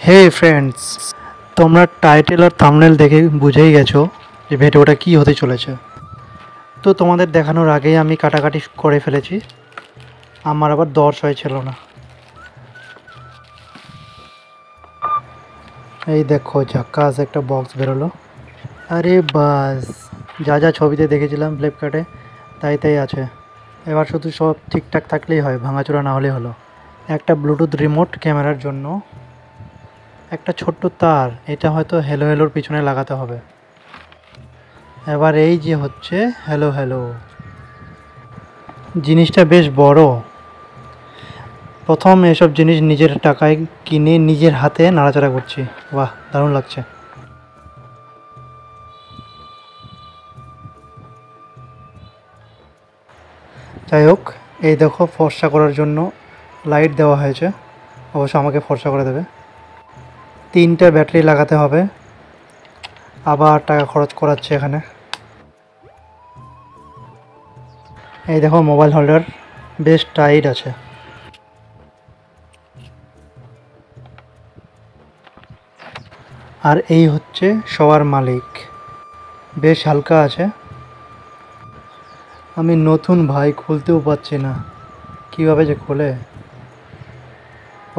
হে friends, তোমরা title আর thumbnail দেখে বুঝেই গেছো যে ভিডিওটা কী হতে চলেছে। তো তোমাদের দেখানোর আগেই আমি কাটাকাটি করে ফেলেছি, আমার আবার দর্শ হয়েছিল না। এই দেখো ঝাক্কাস একটা বক্স বেরোলো। আরে বাস, যা যা ছবিতে দেখেছিলাম ফ্লিপকার্টে তাই তাই আছে। এবার শুধু সব ঠিকঠাক থাকলেই হয়, ভাঙাচোরা না হলেই হলো। একটা ব্লুটুথ রিমোট ক্যামেরার জন্য, একটা ছোট্ট তার, এটা হয়তো হ্যালো হ্যালোর পিছনে লাগাতে হবে। এবার এই যে হচ্ছে হ্যালো হ্যালো, জিনিসটা বেশ বড়। প্রথম এসব জিনিস নিজের টাকায় কিনে নিজের হাতে নাড়াচাড়া করছি, বাহ দারুণ লাগছে। যাই হোক, এই দেখো ফর্সা করার জন্য লাইট দেওয়া হয়েছে, অবশ্য আমাকে ফর্সা করে দেবে। 3টে ব্যাটারি লাগাতে হবে, আবার টাকা খরচ করাচ্ছে এখানে। এই দেখো মোবাইল হোল্ডার বেশ টাইট আছে। আর এই হচ্ছে শোয়ার মালিক, বেশ হালকা আছে। আমি নতুন ভাই, খুলতেও পারছি না, কীভাবে যে খোলে।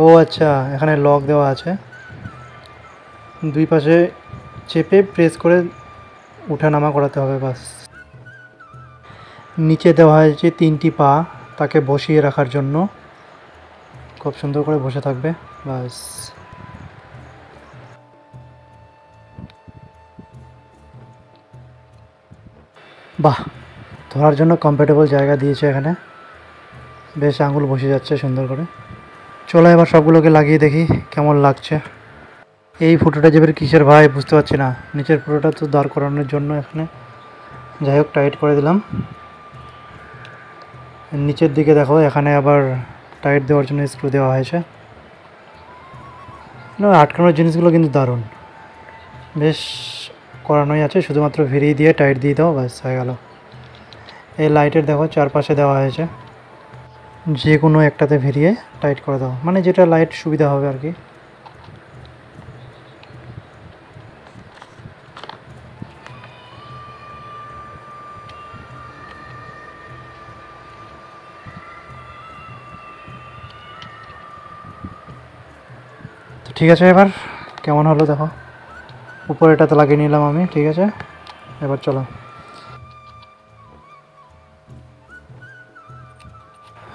ও আচ্ছা, এখানে লক দেওয়া আছে, দুই পাশে চেপে প্রেস করে উঠানামা করাতে হবে বাস। নিচে দেওয়া হয়েছে 3টি পা তাকে বসিয়ে রাখার জন্য, খুব সুন্দর করে বসে থাকবে বাস। বাহ, ধরার জন্য কমফোর্টেবল জায়গা দিয়েছে এখানে, বেশ আঙুল বসে যাচ্ছে সুন্দর করে। চলো এবার সবগুলোকে লাগিয়ে দেখি কেমন লাগছে। এই ফুটোটা যেবার কিসের ভাই বুঝতে পারছি না, নিচের ফুটোটা তো দাঁড় করানোর জন্য এখানে। যাই হোক, টাইট করে দিলাম। নিচের দিকে দেখো, এখানে আবার টাইট দেওয়ার জন্য স্ক্রু দেওয়া হয়েছে। আটকানোর জিনিসগুলো কিন্তু দারুণ, বেশ করানোই আছে, শুধুমাত্র ভিড়িয়ে দিয়ে টাইট দিয়ে দাও ব্যাস হয়ে গেল। এই লাইটের দেখো চারপাশে দেওয়া হয়েছে, যে কোনো একটাতে ভিড়িয়ে টাইট করে দাও, মানে যেটা লাইট সুবিধা হবে আর কি। তো ঠিক আছে, এবার কেমন হলো দেখো। উপরে এটাতে লাগিয়ে নিলাম আমি, ঠিক আছে। এবার চলো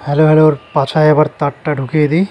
হ্যালো হ্যালোর পাছায় এবার তারটা ঢুকিয়ে দিই।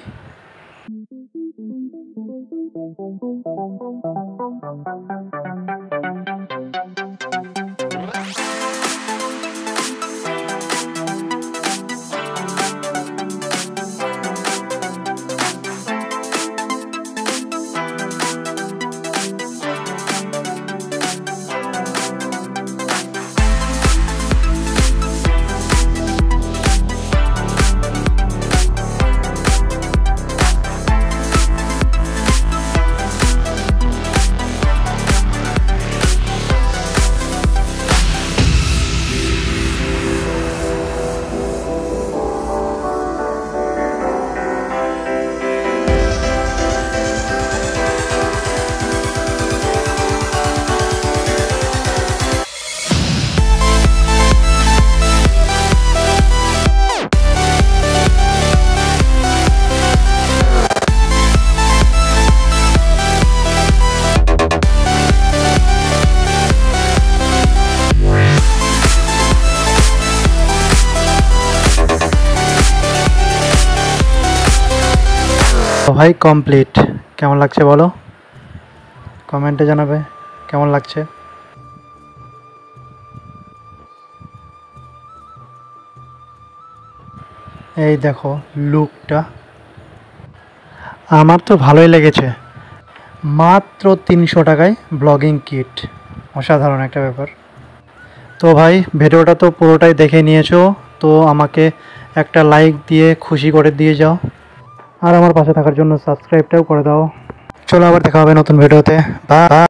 তো ভাই কমপ্লিট, কেমন লাগছে বলো, কমেন্টে জানাবে কেমন লাগছে। এই দেখো লুকটা, আমার তো ভালোই লেগেছে। মাত্র 300 টাকায় ব্লগিং কিট, অসাধারণ একটা ব্যাপার। তো ভাই ভিডিওটা তো পুরোটাই দেখে নিয়েছো, তো আমাকে একটা লাইক দিয়ে খুশি করে দিয়ে যাও, আর আমার পাশে থাকার জন্য সাবস্ক্রাইবটাও করে দাও। চলো আবার দেখা হবে নতুন ভিডিওতে, বাই।